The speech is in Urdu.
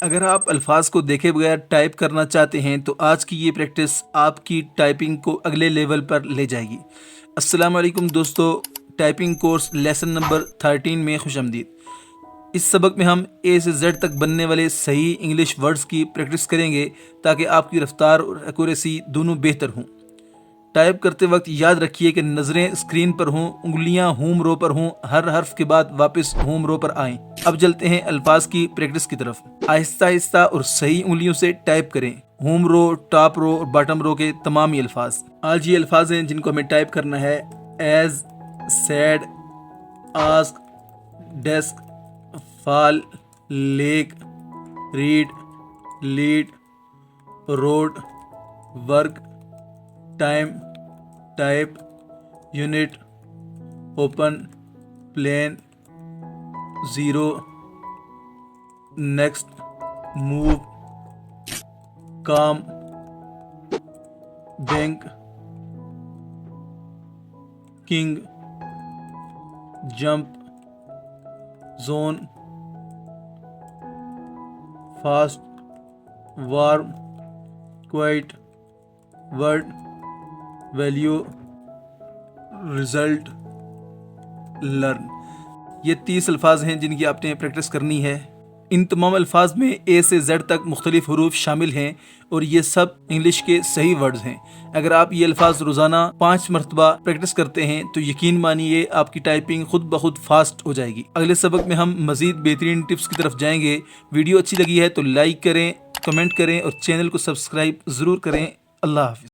اگر آپ الفاظ کو دیکھے بغیر ٹائپ کرنا چاہتے ہیں تو آج کی یہ پریکٹس آپ کی ٹائپنگ کو اگلے لیول پر لے جائے گی۔ السلام علیکم دوستو، ٹائپنگ کورس لیسن نمبر 13 میں خوش آمدید۔ اس سبق میں ہم اے سے زیڈ تک بننے والے صحیح انگلش ورڈز کی پریکٹس کریں گے تاکہ آپ کی رفتار اور ایکوریسی دونوں بہتر ہوں۔ ٹائپ کرتے وقت یاد رکھیے کہ نظریں اسکرین پر ہوں، انگلیاں ہوم رو پر ہوں، ہر حرف کے بعد واپس ہوم رو پر آئیں۔ اب چلتے ہیں الفاظ کی پریکٹس کی طرف۔ آہستہ آہستہ اور صحیح انگلیوں سے ٹائپ کریں۔ ہوم رو، ٹاپ رو اور باٹم رو کے تمام ہی الفاظ۔ آج یہ الفاظ ہیں جن کو ہمیں ٹائپ کرنا ہے: as, said, ask, desk, fall, leak, read, lead, road, work, time, type, unit, open, plain, zero, next, move, calm, bank, king, jump, zone, fast, warm, quite, word, value, result, learn. یہ 30 الفاظ ہیں جن کی آپ نے پریکٹس کرنی ہے۔ ان تمام الفاظ میں اے سے زیڈ تک مختلف حروف شامل ہیں اور یہ سب انگلش کے صحیح ورڈز ہیں۔ اگر آپ یہ الفاظ روزانہ 5 مرتبہ پریکٹس کرتے ہیں تو یقین مانیے آپ کی ٹائپنگ خود بخود فاسٹ ہو جائے گی۔ اگلے سبق میں ہم مزید بہترین ٹپس کی طرف جائیں گے۔ ویڈیو اچھی لگی ہے تو لائک کریں، کمنٹ کریں اور چینل کو سبسکرائب ضرور کریں۔ اللہ حافظ۔